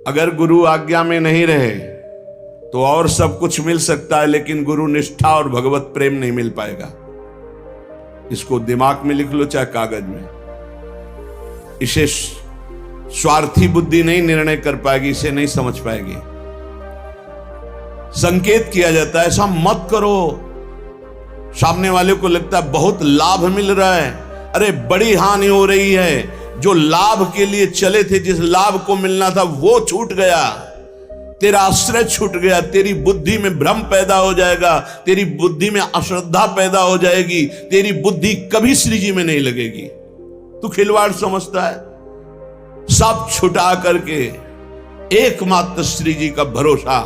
अगर गुरु आज्ञा में नहीं रहे तो और सब कुछ मिल सकता है, लेकिन गुरु निष्ठा और भगवत प्रेम नहीं मिल पाएगा। इसको दिमाग में लिख लो चाहे कागज में। इसे स्वार्थी बुद्धि नहीं निर्णय कर पाएगी, इसे नहीं समझ पाएगी। संकेत किया जाता है ऐसा मत करो। सामने वाले को लगता है बहुत लाभ मिल रहा है, अरे बड़ी हानि हो रही है। जो लाभ के लिए चले थे, जिस लाभ को मिलना था वो छूट गया, तेरा आश्रय छूट गया, तेरी बुद्धि में भ्रम पैदा हो जाएगा, तेरी बुद्धि में अश्रद्धा पैदा हो जाएगी, तेरी बुद्धि कभी श्री जी में नहीं लगेगी। तू खिलवाड़ समझता है। सब छुटा करके एकमात्र श्री जी का भरोसा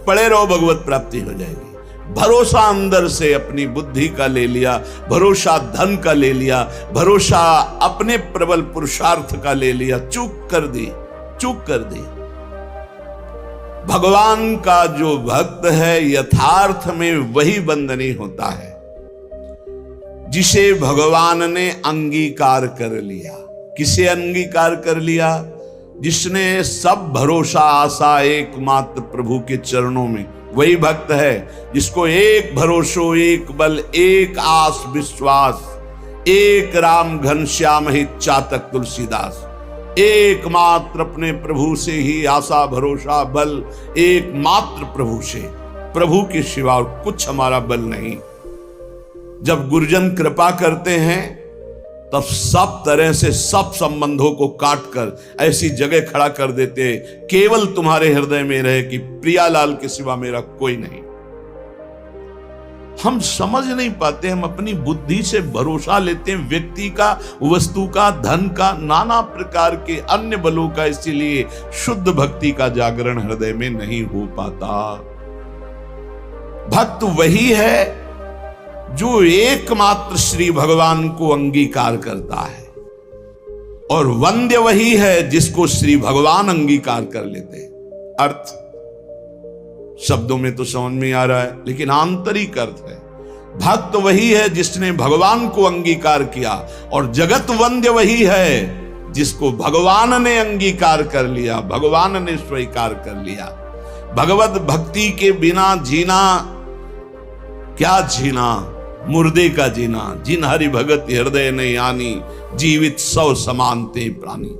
पड़े रहो, भगवत प्राप्ति हो जाएगी। भरोसा अंदर से अपनी बुद्धि का ले लिया, भरोसा धन का ले लिया, भरोसा अपने प्रबल पुरुषार्थ का ले लिया, चूक कर दी। भगवान का जो भक्त है यथार्थ में वही बंधनी होता है जिसे भगवान ने अंगीकार कर लिया। किसे अंगीकार कर लिया? जिसने सब भरोसा आशा एकमात्र प्रभु के चरणों में, वही भक्त है जिसको एक भरोसो, एक बल, एक आस विश्वास, एक राम घनश्याम ही चातक तुलसीदास। एकमात्र अपने प्रभु से ही आशा भरोसा बल, एकमात्र प्रभु से, प्रभु के सिवा और कुछ हमारा बल नहीं। जब गुरुजन कृपा करते हैं तब सब तरह से सब संबंधों को काट कर ऐसी जगह खड़ा कर देते हैं, केवल तुम्हारे हृदय में रहे कि प्रियालाल के सिवा मेरा कोई नहीं। हम समझ नहीं पाते, हम अपनी बुद्धि से भरोसा लेते हैं व्यक्ति का, वस्तु का, धन का, नाना प्रकार के अन्य बलों का, इसीलिए शुद्ध भक्ति का जागरण हृदय में नहीं हो पाता। भक्त वही है जो एकमात्र श्री भगवान को अंगीकार करता है, और वंद्य वही है जिसको श्री भगवान अंगीकार कर लेते हैं। अर्थ शब्दों में तो समझ में आ रहा है, लेकिन आंतरिक अर्थ है भक्त वही है जिसने भगवान को अंगीकार किया, और जगत वंद्य वही है जिसको भगवान ने अंगीकार कर लिया, भगवान ने स्वीकार कर लिया। भगवत भक्ति के बिना जीना क्या जीना, मुर्दे का जीना। जिन हरि भगत हृदय नहीं आनी, जीवित सौ समानते प्राणी।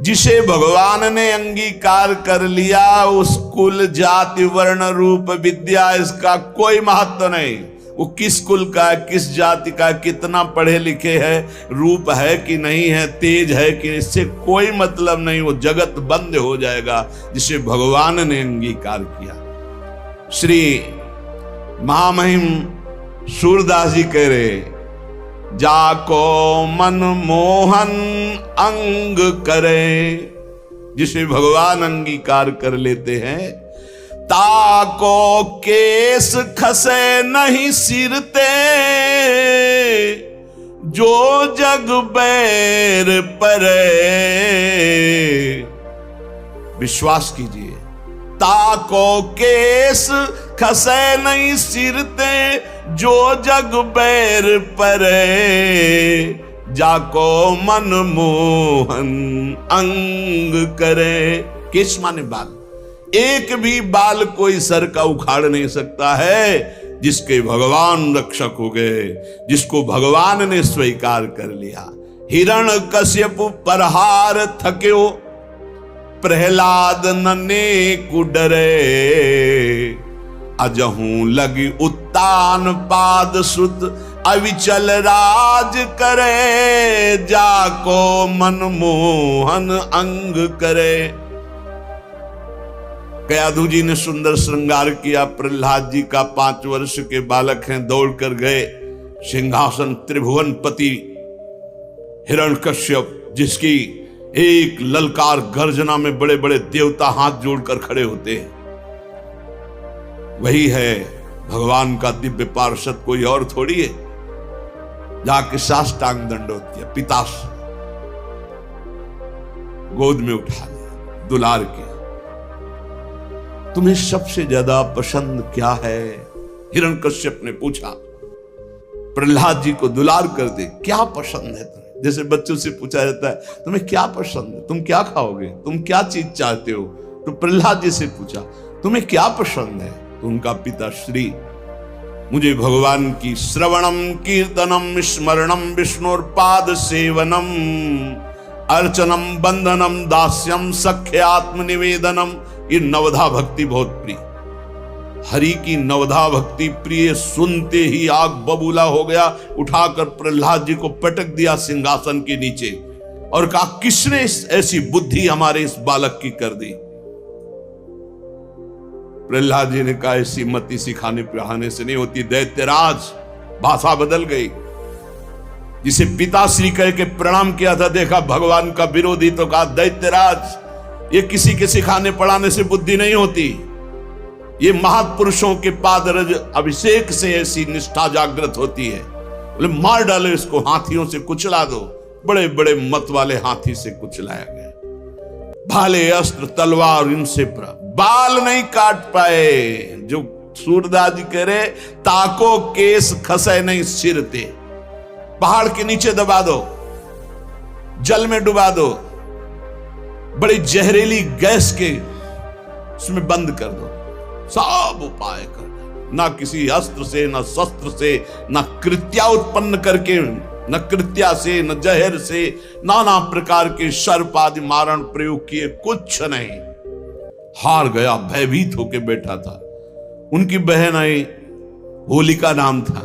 जिसे भगवान ने अंगीकार कर लिया, उस कुल जाति वर्ण रूप विद्या इसका कोई महत्व नहीं। वो किस कुल का, किस जाति का, कितना पढ़े लिखे है, रूप है कि नहीं है, तेज है कि, इससे कोई मतलब नहीं। वो जगत बंद हो जाएगा जिसे भगवान ने अंगीकार किया। श्री महामहिम सूरदास जी कह रहे, जाको मन मोहन अंग करे, जिसे भगवान अंगीकार कर लेते हैं, ताको केस खसे नहीं सिरते, जो जग बैर परे। विश्वास कीजिए, ताको केस खसे नहीं सिरते, जो जग बैर परे, जाको मन मोहन अंग करे। केस माने बाल, एक भी बाल कोई सर का उखाड़ नहीं सकता है जिसके भगवान रक्षक हो गए, जिसको भगवान ने स्वीकार कर लिया। हिरण कश्यप परहार थक्यो, प्रहलाद नने कुडरे, अजहू लगी उत्तान पाद सुत, अविचल राज करे, जाको मन मोहन अंग करे। कयाधु जी ने सुंदर श्रृंगार किया। प्रहलाद जी का 5 वर्ष के बालक हैं, दौड़कर गए सिंहासन त्रिभुवन पति हिरण्यकश्यप, जिसकी एक ललकार गर्जना में बड़े बड़े देवता हाथ जोड़कर खड़े होते हैं। वही है भगवान का दिव्य पार्षद, कोई और थोड़ी है। जाके साष्टांग दंडोत किया, पिता गोद में उठा लिया, दुलार किया। तुम्हें सबसे ज्यादा पसंद क्या है? हिरण्यकश्यप ने पूछा। प्रहलाद जी को दुलार कर दे, क्या पसंद है तुम्हें? जैसे बच्चों से पूछा जाता है तुम्हें क्या पसंद है, तुम क्या खाओगे, तुम क्या चीज चाहते हो? तो प्रहलाद जी से पूछा तुम्हें क्या पसंद है? तो उनका पिता श्री मुझे भगवान की श्रवणम कीर्तनम स्मरणम विष्णुर्पाद सेवनम अर्चनम बंदनम दास्यम सख्य आत्मनिवेदनम, ये नवधा भक्ति बहुत प्रिय। हरि की नवधा भक्ति प्रिय सुनते ही आग बबूला हो गया। उठाकर प्रहलाद जी को पटक दिया सिंहासन के नीचे और कहा किसने ऐसी बुद्धि हमारे इस बालक की कर दी? प्रहलाद जी ने कहा ऐसी मति सिखाने पढ़ाने से नहीं होती दैत्यराज। भाषा बदल गई। जिसे पिताश्री कह के प्रणाम किया था, देखा भगवान का विरोधी तो कहा दैत्यराज ये किसी के सिखाने पढ़ाने से बुद्धि नहीं होती, ये महापुरुषों के पादरज अभिषेक से ऐसी निष्ठा जागृत होती है। बोले मार डालो इसको, हाथियों से कुचला दो। बड़े बड़े मत वाले हाथी से कुचलाया गया। भाले अस्त्र तलवार इनसे बाल नहीं काट पाए। जो सूरदास जी कह रहे ताको केस खसे नहीं सिर ते, पहाड़ के नीचे दबा दो, जल में डुबा दो, बड़ी जहरीली गैस के उसमें बंद कर दो, सब उपाय कर दो। ना किसी अस्त्र से, ना शस्त्र से, ना कृत्या उत्पन्न करके, न कृत्या से, न जहर से, नाना प्रकार के सर्प आदि मारण प्रयोग किए, कुछ नहीं। हार गया, भयभीत होके बैठा था। उनकी बहन आई, होलिका नाम था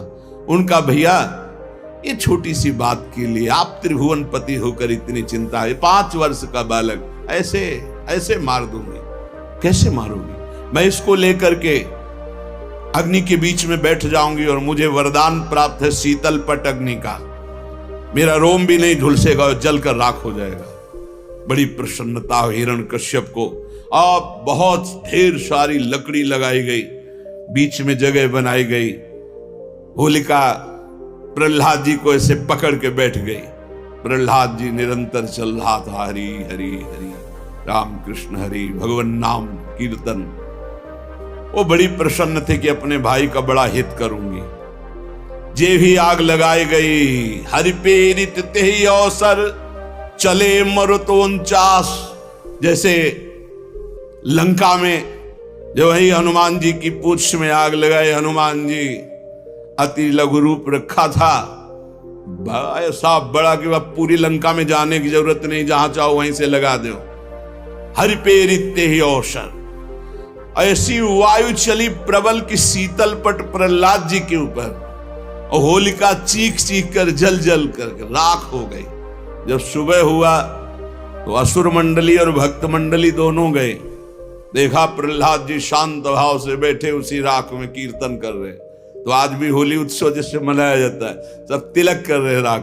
उनका। भैया ये छोटी सी बात के लिए आप त्रिभुवनपति होकर इतनी चिंता है? 5 वर्ष का बालक ऐसे ऐसे मार दूंगी? कैसे मारूंगी? मैं इसको लेकर के अग्नि के बीच में बैठ जाऊंगी और मुझे वरदान प्राप्त है शीतल पट अग्नि का। मेरा रोम भी नहीं झुलसेगा और जलकर राख हो जाएगा। बड़ी प्रसन्नता हिरण्यकश्यप को। अब बहुत ढेर सारी लकड़ी लगाई गई, बीच में जगह बनाई गई। होलिका प्रहलाद जी को ऐसे पकड़ के बैठ गई। प्रहलाद जी निरंतर चल रहा था हरि हरि हरि, राम कृष्ण हरि, भगवान नाम कीर्तन। वो बड़ी प्रसन्न थे कि अपने भाई का बड़ा हित करूंगी। जे भी आग लगाई गई, हरि पेरित तेहि अवसर चले मरुतो 49। जैसे लंका में जो वही हनुमान जी की पूंछ में आग लगाए, हनुमान जी अति लघु रूप रखा था, ऐसा बड़ा कि वह पूरी लंका में जाने की जरूरत नहीं, जहां चाहो वहीं से लगा दो। हरि पेरित तेहि अवसर, ऐसी वायु चली प्रबल की शीतल पट प्रहलाद जी के ऊपर, और होलिका चीख चीख कर जल जल कर राख हो गई। जब सुबह हुआ तो असुर मंडली और भक्त मंडली दोनों गए। देखा प्रहलाद जी शांत भाव से बैठे उसी राख में कीर्तन कर रहे। तो आज भी होली उत्सव जिससे मनाया जाता है, सब तिलक कर रहे राख।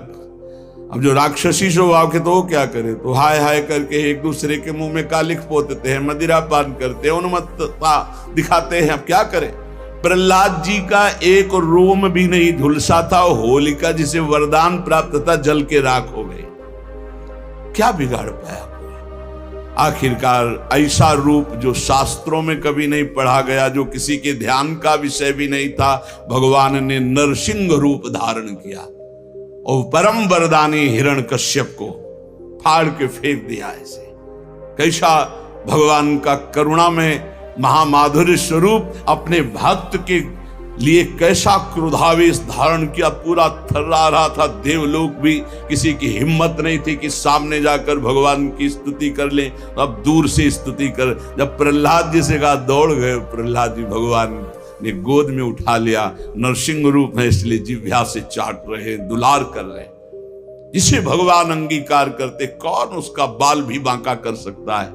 अब जो राक्षसी स्वभाव के तो वो क्या करे, तो हाय हाय करके एक दूसरे के मुंह में कालिख पोतते हैं, मदिरा पान करते हैं, उन्मत्तता दिखाते हैं। अब क्या करें? प्रहलाद जी का एक रोम भी नहीं झुलसा था। होलिका जिसे वरदान प्राप्त था जल के राख हो गई। क्या बिगाड़ पाया? आखिरकार ऐसा रूप जो शास्त्रों में कभी नहीं पढ़ा गया, जो किसी के ध्यान का विषय भी नहीं था, भगवान ने नरसिंह रूप धारण किया और परम वरदानी हिरण्यकश्यप को फाड़ के फेंक दिया। ऐसे कैसा भगवान का करुणा में महामाधुर्य स्वरूप अपने भक्त के लिए कैसा क्रोधावेश धारण किया, पूरा थर्रा रहा था। देवलोक भी किसी की हिम्मत नहीं थी कि सामने जाकर भगवान की स्तुति कर ले, अब दूर से स्तुति कर। जब प्रहलाद जी से कहा दौड़ गए प्रहलाद जी, भगवान ने गोद में उठा लिया। नरसिंह रूप है इसलिए जिह्वा से चाट रहे, दुलार कर रहे। जिसे भगवान अंगीकार करते, कौन उसका बाल भी बांका कर सकता है?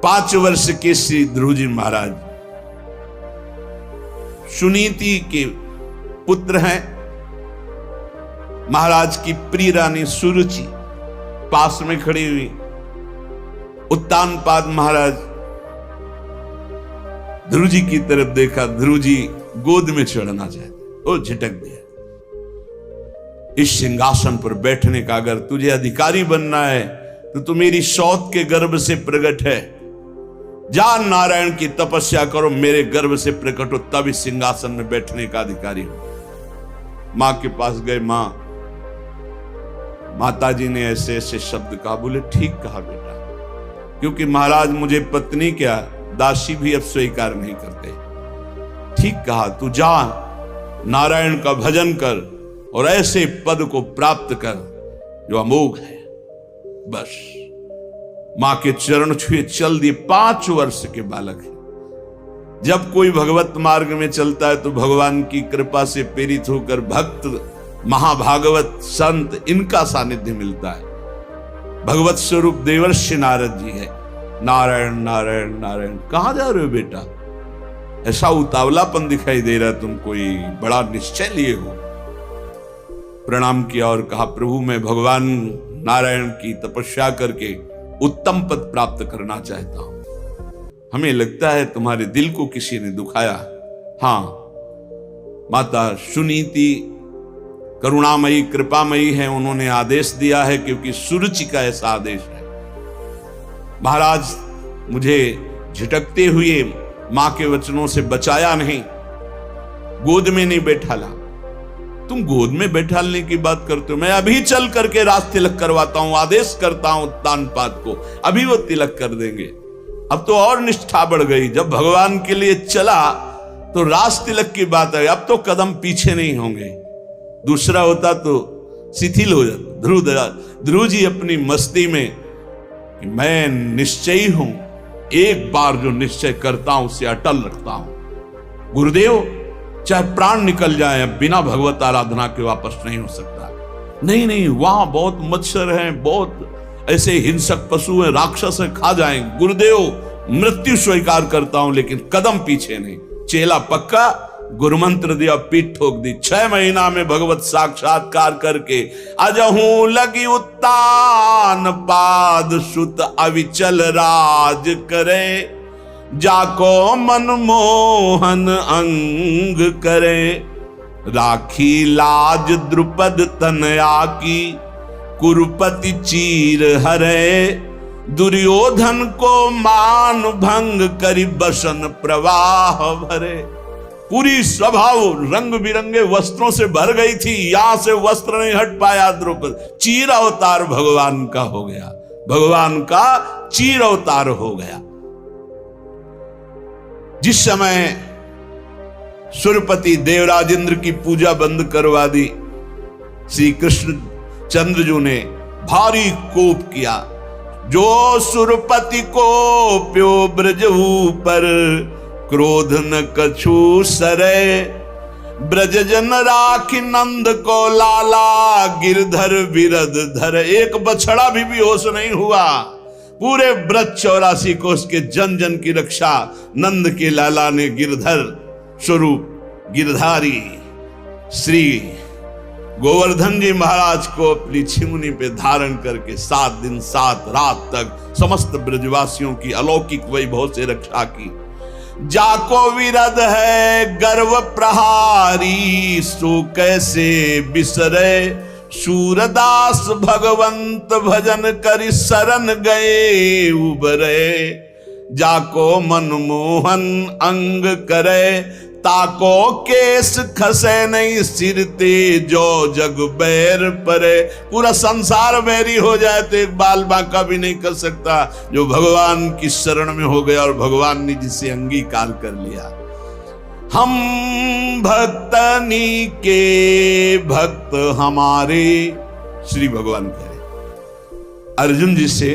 5 वर्ष के श्री ध्रुव जी महाराज सुनीति के पुत्र हैं। महाराज की प्रिय रानी सुरुचि पास में खड़ी हुई। उत्तानपाद महाराज ध्रुव जी की तरफ देखा, ध्रुव जी गोद में चढ़ना चाहते, वो झिटक दिया। इस सिंहासन पर बैठने का अगर तुझे अधिकारी बनना है तो तू मेरी सौत के गर्भ से प्रकट है। जा नारायण की तपस्या करो, मेरे गर्भ से प्रकट हो, तब इस सिंहासन में बैठने का अधिकारी हो। मां के पास गए। माता जी ने ऐसे ऐसे शब्द कहा। बोले ठीक कहा बेटा, क्योंकि महाराज मुझे पत्नी क्या दासी भी अब स्वीकार नहीं करते। ठीक कहा, तू जा, नारायण का भजन कर और ऐसे पद को प्राप्त कर जो अमोघ है। बस मां के चरण छुए चल दिए। 5 वर्ष के बालक है। जब कोई भगवत मार्ग में चलता है तो भगवान की कृपा से प्रेरित होकर भक्त, महाभागवत, संत, इनका सानिध्य मिलता है। भगवत स्वरूप देवर्षि नारद जी है। नारायण नारायण नारायण, कहां जा रहे हो बेटा? ऐसा उतावलापन दिखाई दे रहा, तुम कोई बड़ा निश्चय लिए हो। प्रणाम किया और कहा, प्रभु मैं भगवान नारायण की तपस्या करके उत्तम पद प्राप्त करना चाहता हूं। हमें लगता है तुम्हारे दिल को किसी ने दुखाया। हां, माता सुनीति करुणामयी कृपामयी है, उन्होंने आदेश दिया है, क्योंकि सुरुचि का ऐसा आदेश है। महाराज मुझे झिटकते हुए मां के वचनों से बचाया नहीं, गोद में नहीं बैठाला। तुम गोद में बैठालने की बात करते हो? मैं अभी चल करके रास तिलक करवाता हूं, आदेश करता हूं तानपाद को, अभी वो तिलक कर देंगे। अब तो और निष्ठा बढ़ गई। जब भगवान के लिए चला तो रास तिलक की बात है, अब तो कदम पीछे नहीं होंगे। दूसरा होता तो शिथिल हो जाता। ध्रुव जी अपनी मस्ती में कि मैं निश्चयी हूं, एक बार जो निश्चय करता हूं उसे अटल रखता हूं। गुरुदेव चाहे प्राण निकल जाए, बिना भगवत आराधना के वापस नहीं हो सकता। नहीं नहीं, वहां बहुत मच्छर हैं, बहुत ऐसे हिंसक पशु हैं, राक्षस हैं, खा जाएंगे। गुरुदेव मृत्यु स्वीकार करता हूं, लेकिन कदम पीछे नहीं। चेला पक्का, गुरुमंत्र दिया, पीठ ठोक दी। 6 महीना में भगवत साक्षात्कार करके अजहू लगी उत्तान पाद सुत अविचल राज करे, जाको मनमोहन अंग करे, राखी लाज द्रुपद तनया की, कुरुपति चीर हरे, दुर्योधन को मान भंग करी बसन प्रवाह भरे। पूरी स्वभाव रंग बिरंगे वस्त्रों से भर गई थी, यहां से वस्त्र नहीं हट पाया द्रुपद। चीर अवतार भगवान का हो गया, भगवान का चीर अवतार हो गया। जिस समय सुरपति देवराजेंद्र की पूजा बंद करवा दी, श्री कृष्ण चंद्रजू ने भारी कोप किया। जो सुरपति को प्यो ब्रज ऊपर, क्रोध न कछु सरे, ब्रज जन राखी नंद को लाला, गिरधर विरद धर। एक बछड़ा भी बेहोश नहीं हुआ। पूरे ब्रज 84 कोष के जन जन की रक्षा नंद के लाला ने गिरधर स्वरूप गिरधारी श्री गोवर्धन जी महाराज को अपनी छिमुनी पे धारण करके 7 दिन 7 रात तक समस्त ब्रजवासियों की अलौकिक वैभव से रक्षा की। जाको विरद है गर्व प्रहारी, सो कैसे बिसरे, सूरदास भगवंत भजन करि शरण गए उबरे, जाको मनमोहन अंग करे, ताको केस खसे नहीं सिर ते, जो जग बैर परे। पूरा संसार बैरी हो जाए तो एक बाल बांका भी नहीं कर सकता जो भगवान की शरण में हो गया और भगवान ने जिसे अंगीकार कर लिया। हम भक्तनी के भक्त हमारे, श्री भगवान कह रहे। अर्जुन जी से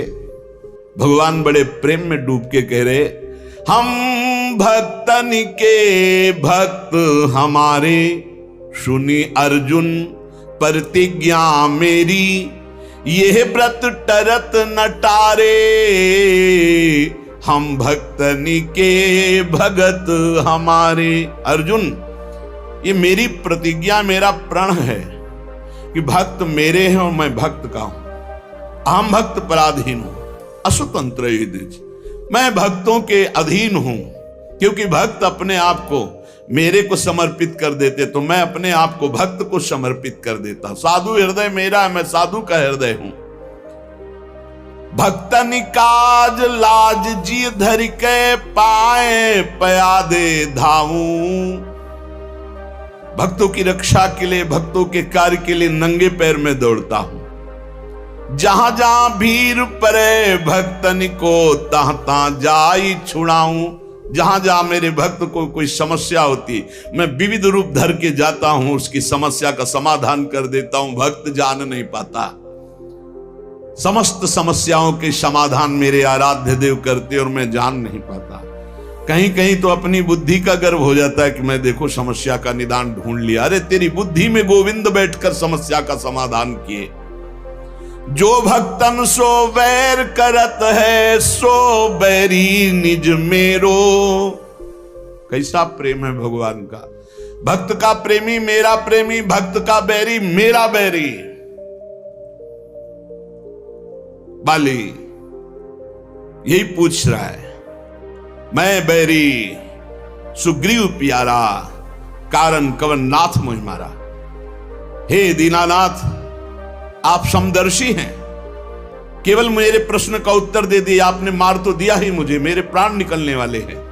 भगवान बड़े प्रेम में डूब के कह रहे, हम भक्तनी के भक्त हमारे, सुनी अर्जुन प्रतिज्ञा मेरी, यह व्रत टरत न टारे, हम भक्तनी के भगत हमारे। अर्जुन, ये मेरी प्रतिज्ञा, मेरा प्रण है कि भक्त मेरे हैं और मैं भक्त का हूं। अहम भक्त पराधीन हूं, असुतंत्र युधिष्ठिर। मैं भक्तों के अधीन हूं, क्योंकि भक्त अपने आप को मेरे को समर्पित कर देते तो मैं अपने आप को भक्त को समर्पित कर देता। साधु हृदय मेरा है, मैं साधु का हृदय हूं। भक्तनि काज लाज जी धरि के पाए, पयादे धाऊं। भक्तों की रक्षा के लिए, भक्तों के कार्य के लिए नंगे पैर में दौड़ता हूं। जहां जहां भीड़ परे भक्तन को तहां तहां जाई छुड़ाऊं। जहां जहां मेरे भक्त को कोई समस्या होती, मैं विविध रूप धर के जाता हूं, उसकी समस्या का समाधान कर देता हूं। भक्त जान नहीं पाता, समस्त समस्याओं के समाधान मेरे आराध्य देव करते और मैं जान नहीं पाता। कहीं कहीं तो अपनी बुद्धि का गर्व हो जाता है कि मैं देखो समस्या का निदान ढूंढ लिया। अरे तेरी बुद्धि में गोविंद बैठकर समस्या का समाधान किए। जो भक्तन सो बैर करत है, सो बैरी निज मेरो। कैसा प्रेम है भगवान का। भक्त का प्रेमी मेरा प्रेमी, भक्त का बैरी मेरा बैरी। बाली यही पूछ रहा है, मैं बैरी सुग्रीव प्यारा, कारण कवन नाथ मोहि मारा। हे दीनानाथ, आप समदर्शी हैं, केवल मेरे प्रश्न का उत्तर दे दिया आपने। मार तो दिया ही मुझे, मेरे प्राण निकलने वाले हैं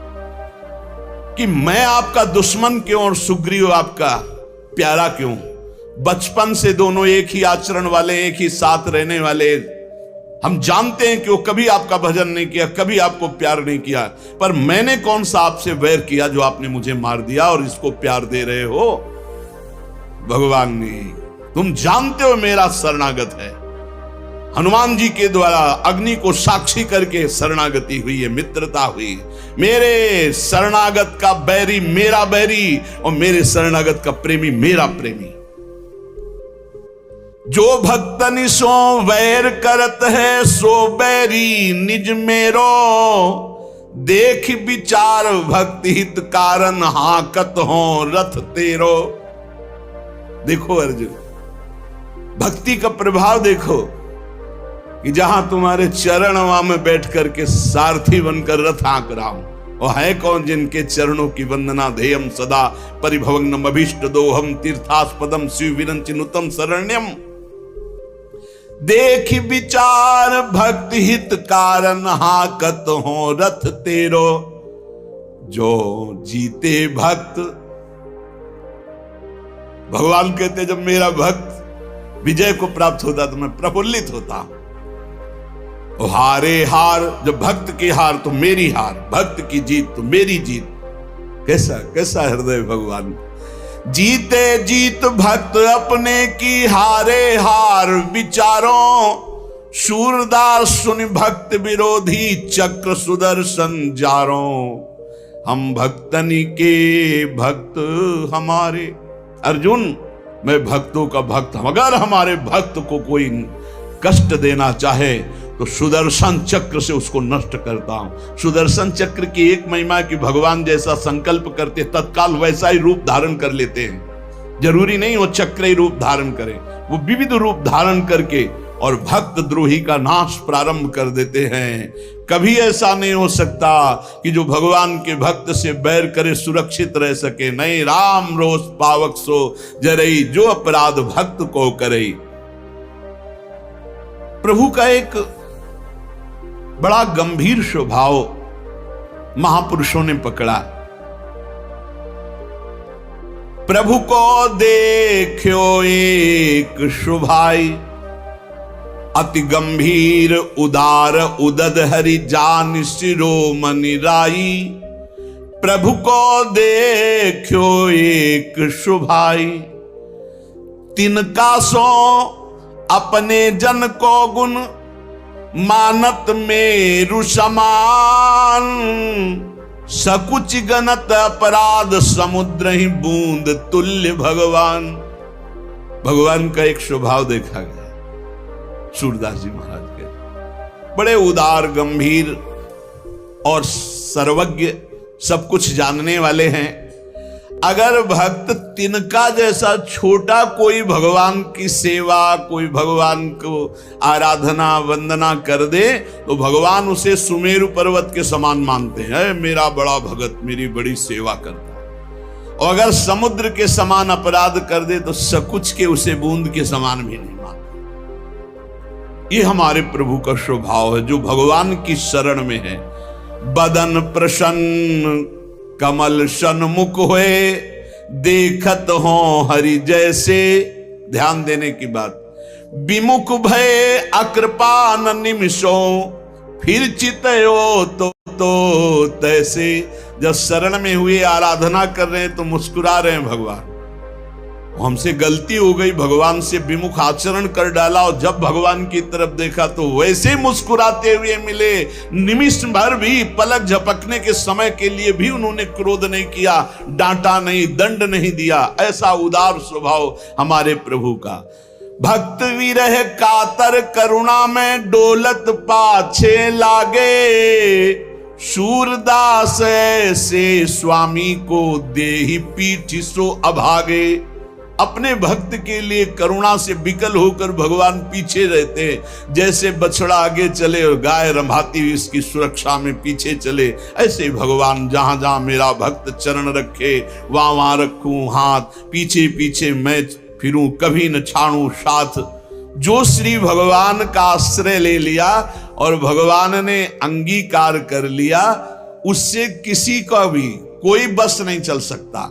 कि मैं आपका दुश्मन क्यों और सुग्रीव आपका प्यारा क्यों। बचपन से दोनों एक ही आचरण वाले, एक ही साथ रहने वाले। हम जानते हैं कि वो कभी आपका भजन नहीं किया, कभी आपको प्यार नहीं किया, पर मैंने कौन सा आपसे वैर किया जो आपने मुझे मार दिया और इसको प्यार दे रहे हो। भगवान ने, तुम जानते हो मेरा शरणागत है। हनुमान जी के द्वारा अग्नि को साक्षी करके शरणागति हुई है, मित्रता हुई। मेरे शरणागत का बैरी मेरा बैरी और मेरे शरणागत का प्रेमी मेरा प्रेमी। जो भक्तनि सो वैर करत है, सो बैरी निज मेरो। देख विचार भक्ति हित कारण, हाकत हो रथ तेरो। देखो अर्जुन, भक्ति का प्रभाव देखो कि जहां तुम्हारे चरण वहां में बैठ करके सारथी बनकर रथ हाँक रहा हूं। और है कौन जिनके चरणों की वंदना ध्येयम सदा, परिभवग्नम अभीष्ट दोहम, तीर्थास्पदम शिव विरंचिनुतम शरण्यम। देख विचार भक्ति हित कारण, हाकत हो रथ तेरो। जो जीते भक्त, भगवान कहते जब मेरा भक्त विजय को प्राप्त होता तो मैं प्रफुल्लित होता। और हारे हार, जब भक्त की हार तो मेरी हार, भक्त की जीत तो मेरी जीत। कैसा कैसा हृदय भगवान। जीते जीत भक्त अपने की, हारे हार विचारों। शूरदास सुन भक्त विरोधी, चक्र सुदर्शन जारों। हम भक्तनी के भक्त हमारे। अर्जुन, मैं भक्तों का भक्त हूं। अगर हमारे भक्त को कोई कष्ट देना चाहे तो सुदर्शन चक्र से उसको नष्ट करता हूं। सुदर्शन चक्र की एक महिमा की भगवान जैसा संकल्प करते तत्काल वैसा ही रूप धारण कर लेते हैं। जरूरी नहीं वो चक्र ही रूप धारण करें, वो विविध रूप धारण करके और भक्त द्रोही का नाश प्रारंभ कर देते हैं। कभी ऐसा नहीं हो सकता कि जो भगवान के भक्त से बैर करे सुरक्षित रह सके। नहीं, राम रोष पावक सो जरई, जो अपराध भक्त को करे। प्रभु का एक बड़ा गंभीर स्वभाव महापुरुषों ने पकड़ा। प्रभु को देखो एक शुभाई, अति गंभीर उदार उदद हरि जान शिरोमणि राई। प्रभु को देखो एक शुभाई, तिनका सो अपने जन को गुण, मानत मेरु समान। सकुच गणत अपराध, समुद्र ही बूंद तुल्य भगवान। भगवान का एक स्वभाव देखा गया सूरदास जी महाराज के। बड़े उदार, गंभीर और सर्वज्ञ, सब कुछ जानने वाले हैं। अगर भक्त तिनका जैसा छोटा कोई भगवान की सेवा, कोई भगवान को आराधना वंदना कर दे तो भगवान उसे सुमेरु पर्वत के समान मानते हैं। मेरा बड़ा भगत मेरी बड़ी सेवा करता है। और अगर समुद्र के समान अपराध कर दे तो सकुच के उसे बूंद के समान भी नहीं मानते। ये हमारे प्रभु का स्वभाव है जो भगवान की शरण में है। बदन प्रसन्न कमल सन्मुख हुए, देखत हो हरि जैसे। ध्यान देने की बात, विमुख भय अकृपान निमिषों, फिर चितयो तो तैसे। जब शरण में हुए आराधना कर रहे हैं तो मुस्कुरा रहे हैं भगवान, हमसे गलती हो गई, भगवान से विमुख आचरण कर डाला, और जब भगवान की तरफ देखा तो वैसे मुस्कुराते हुए मिले। निमिष भर भी, पलक झपकने के समय के लिए भी उन्होंने क्रोध नहीं किया, डांटा नहीं, दंड नहीं दिया। ऐसा उदार स्वभाव हमारे प्रभु का। भक्त विरह कातर करुणा में डोलत पाछे लागे, शूरदास से स्वामी को देहि पीठ सो अभागे। अपने भक्त के लिए करुणा से विकल होकर भगवान पीछे रहते हैं। जैसे बछड़ा आगे चले और गाय रंभाती हुई इसकी सुरक्षा में पीछे चले, ऐसे भगवान जहां जहां मेरा भक्त चरण रखे वहां वहां रखूं हाथ, पीछे पीछे मैं फिरूं, कभी न छाड़ूं साथ। जो श्री भगवान का आश्रय ले लिया और भगवान ने अंगीकार कर लिया, उससे किसी का भी कोई बस नहीं चल सकता।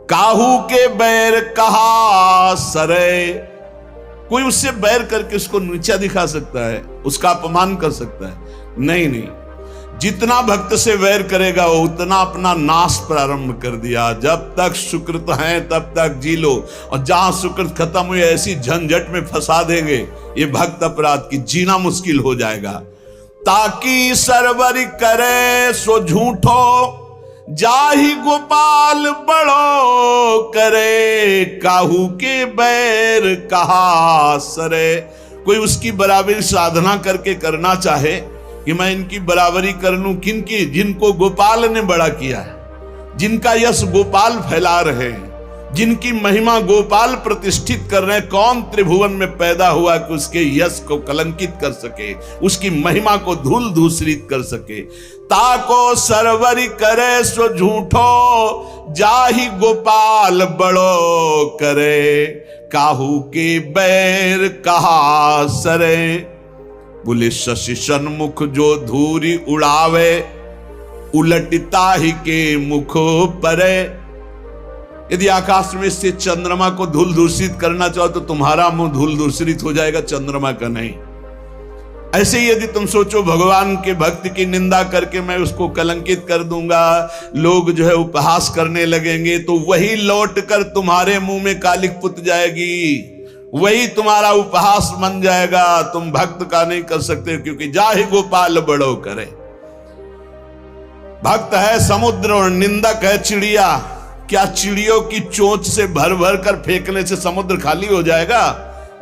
काहू के बैर कहा सरे, कोई उससे बैर करके उसको नीचा दिखा सकता है, उसका अपमान कर सकता है? नहीं नहीं, जितना भक्त से वैर करेगा वो उतना अपना नाश प्रारंभ कर दिया। जब तक सुकृत हैं तब तक जी लो, और जहां सुकृत खत्म हुई ऐसी झंझट में फंसा देंगे ये भक्त अपराध की, जीना मुश्किल हो जाएगा। ताकि सरवर करे सो झूठो, जाहि गोपाल बड़ो करे, काहू के बैर कहा सरे। कोई उसकी बराबरी साधना करके करना चाहे कि मैं इनकी बराबरी कर लूं, किनकी? जिनको गोपाल ने बड़ा किया है, जिनका यश गोपाल फैला रहे हैं, जिनकी महिमा गोपाल प्रतिष्ठित कर रहे हैं। कौन त्रिभुवन में पैदा हुआ कि उसके यश को कलंकित कर सके, उसकी महिमा को धूल धूसरित कर सके। ताको सरवरी करे सो झूठो, जाहि गोपाल बड़ो करे, काहू के बैर कहा सरे। बोले शशि सन्मुख जो धूरी उड़ावे, उलटता ही के मुख परे। यदि आकाश में से चंद्रमा को धूल दूषित करना चाहो तो तुम्हारा मुंह धूल दूषित हो जाएगा, चंद्रमा का नहीं। ऐसे ही यदि तुम सोचो भगवान के भक्त की निंदा करके मैं उसको कलंकित कर दूंगा, लोग जो है उपहास करने लगेंगे, तो वही लौट कर तुम्हारे मुंह में कालिक पुत जाएगी, वही तुम्हारा उपहास बन जाएगा। तुम भक्त का नहीं कर सकते, क्योंकि जाहि गोपाल बड़ो करे। भक्त है समुद्र और निंदक है चिड़िया। क्या चिड़ियों की चोंच से भर भर कर फेंकने से समुद्र खाली हो जाएगा?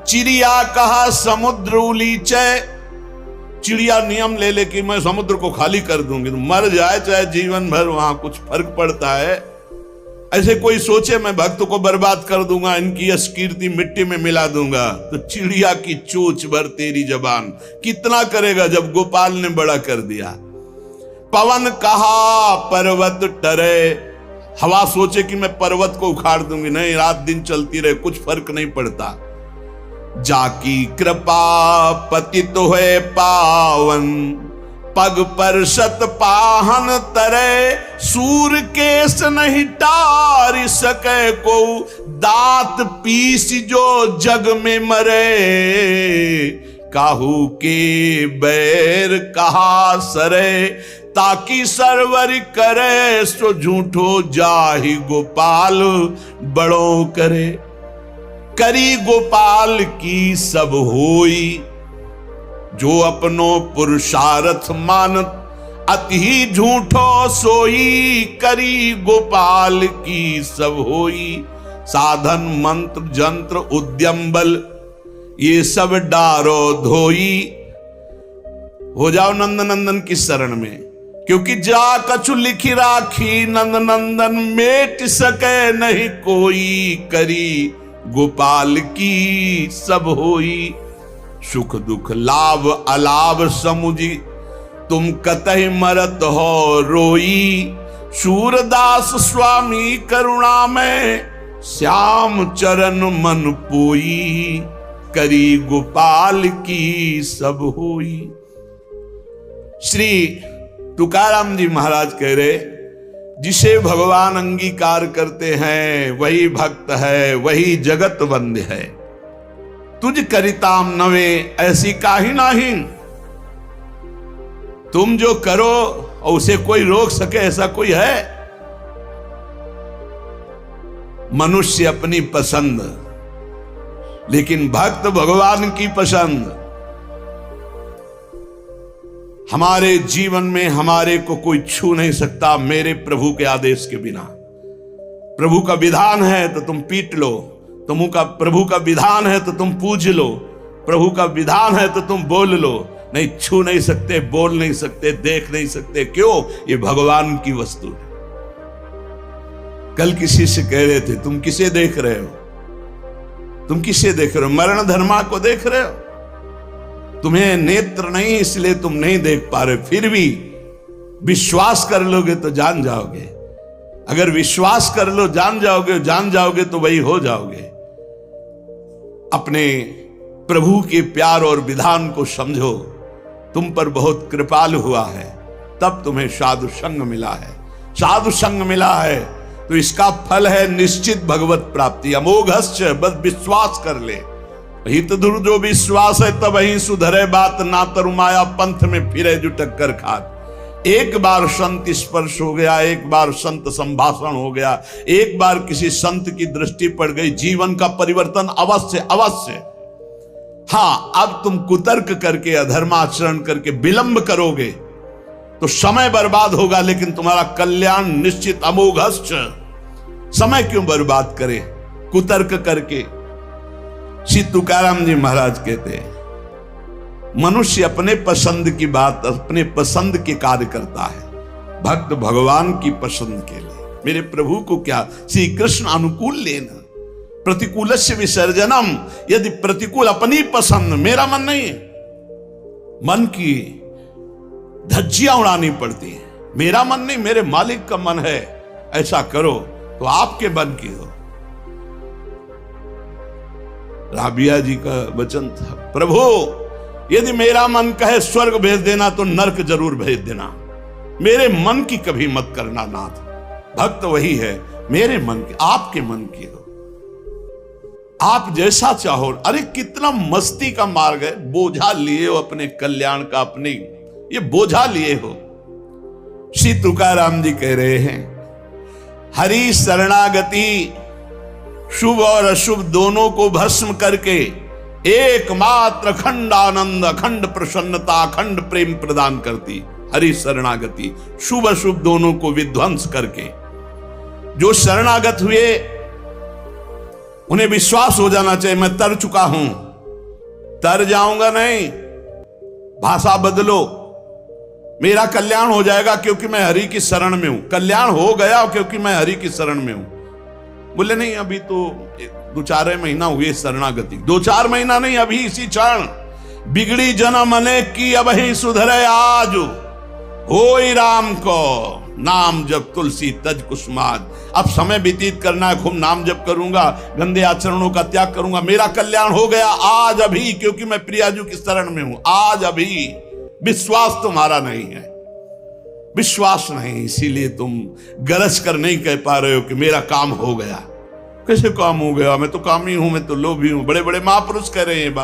चिड़िया कहा समुद्र उलीचे, चिड़िया नियम ले ले कि मैं समुद्र को खाली कर दूंगी, तो मर जाए चाहे जीवन भर, वहां कुछ फर्क पड़ता है? ऐसे कोई सोचे मैं भक्त को बर्बाद कर दूंगा, इनकी यश कीर्ति मिट्टी में मिला दूंगा, तो चिड़िया की चोंच भर तेरी जबान कितना करेगा जब गोपाल ने बड़ा कर दिया। पवन कहा पर्वत टरे, हवा सोचे कि मैं पर्वत को उखाड़ दूंगी, नहीं, रात दिन चलती रहे, कुछ फर्क नहीं पड़ता। जाकी कृपा पतित होए पावन, पग पर शत पाहन तरे, सूर केस नहीं टार सके को, दांत पीस जो जग में मरे, काहू के बैर कहा सरे। ताकि सरवर करे सो झूठो, जाहि गोपाल बड़ो करे, करी गोपाल की सब होई, जो अपनो पुरुषार्थ मानत, अति झूठो सोई, करी गोपाल की सब होई। साधन मंत्र जंत्र उद्यम बल, ये सब डारो धोई, हो जाओ नंद नंदन की शरण में, क्योंकि जा कछु लिखी राखी, नंद नंदन मेट सके नहीं कोई, करी गोपाल की सब होई। सुख दुख लाभ अलाभ समुझी, तुम कतहि मरत हो रोई, सूरदास स्वामी करुणा में, श्याम चरण मन पोई, करी गोपाल की सब होई। श्री तुकाराम जी महाराज कह रहे, जिसे भगवान अंगीकार करते हैं वही भक्त है, वही जगत वंद्य है। तुझ करिताम नवे ऐसी काहि नाही। तुम जो करो और उसे कोई रोक सके ऐसा कोई है? मनुष्य अपनी पसंद, लेकिन भक्त भगवान की पसंद। हमारे जीवन में हमारे को कोई छू नहीं सकता मेरे प्रभु के आदेश के बिना। प्रभु का विधान है तो तुम पीट लो, प्रभु का विधान है तो तुम पूज लो, प्रभु का विधान है तो तुम बोल लो। नहीं, छू नहीं सकते, बोल नहीं सकते, देख नहीं सकते। क्यों? ये भगवान की वस्तु है। कल किसी से कह रहे थे, तुम किसे देख रहे हो? तुम किसे देख रहे हो? मरण धर्मा को देख रहे हो? तुम्हें नेत्र नहीं इसलिए तुम नहीं देख पा रहे, फिर भी विश्वास कर लोगे तो जान जाओगे। अगर विश्वास कर लो जान जाओगे तो वही हो जाओगे। अपने प्रभु के प्यार और विधान को समझो। तुम पर बहुत कृपालु हुआ है, तब तुम्हें साधु संग मिला है। साधु संग मिला है तो इसका फल है निश्चित भगवत प्राप्ति। अमोघश्च, बस विश्वास कर ले। हित धुर जो विश्वास है तब ही सुधरे बात, ना तरुमाया पंथ में फिरे जो टक्कर खात। एक बार संत स्पर्श हो गया, एक बार संत संभाषण हो गया, एक बार किसी संत की दृष्टि पड़ गई, जीवन का परिवर्तन अवश्य अवश्य। हाँ, अब तुम कुतर्क करके अधर्माचरण करके विलंब करोगे तो समय बर्बाद होगा, लेकिन तुम्हारा कल्याण निश्चित। अमोघश्च, समय क्यों बर्बाद करे कुतर्क करके? श्री तुकाराम जी महाराज कहते हैं, मनुष्य अपने पसंद की बात, अपने पसंद के कार्य करता है, भक्त भगवान की पसंद के लिए। मेरे प्रभु को क्या श्री कृष्ण अनुकूल लेना, प्रतिकूलस्य विसर्जनम। यदि प्रतिकूल अपनी पसंद, मेरा मन नहीं है, मन की धज्जियां उड़ानी पड़ती है। मेरा मन नहीं, मेरे मालिक का मन है, ऐसा करो तो आपके मन की हो। राबिया जी का वचन था, प्रभु यदि मेरा मन कहे स्वर्ग भेज देना तो नरक जरूर भेज देना, मेरे मन की कभी मत करना नाथ। भक्त वही है, मेरे मन की, आपके मन की हो, आप जैसा चाहो। अरे कितना मस्ती का मार्ग है, बोझा लिए हो अपने कल्याण का, अपने ये बोझा लिए हो। श्री तुकाराम जी कह रहे हैं, हरि शरणागति शुभ और अशुभ दोनों को भस्म करके एकमात्र अखंड आनंद, अखंड प्रसन्नता, अखंड प्रेम प्रदान करती। हरि शरणागति शुभ अशुभ दोनों को विध्वंस करके। जो शरणागत हुए उन्हें विश्वास हो जाना चाहिए, मैं तर चुका हूं, तर जाऊंगा नहीं, भाषा बदलो, मेरा कल्याण हो जाएगा क्योंकि मैं हरि की शरण में हूं। कल्याण हो गया क्योंकि मैं हरि की शरण में हूं। बोले नहीं, अभी तो 2-4 महीना हुए शरणागति, 2-4 महीना नहीं, अभी इसी क्षण। बिगड़ी जन्म अनेक की अब ही सुधरे आज, होई राम को नाम जब तुलसी तज कुसुमाज। अब समय व्यतीत करना है, खूब नाम जप करूंगा, गंदे आचरणों का त्याग करूंगा, मेरा कल्याण हो गया आज अभी, क्योंकि मैं प्रियाजू की शरण में हूं। आज अभी विश्वास तुम्हारा नहीं है, विश्वास नहीं, इसीलिए तुम गरज कर नहीं कह पा रहे हो कि मेरा काम हो गया। कैसे काम हो गया? मैं तो कामी हूं, मैं तो लोभी हूं। बड़े बड़े महापुरुष कह रहे हैं ये बात।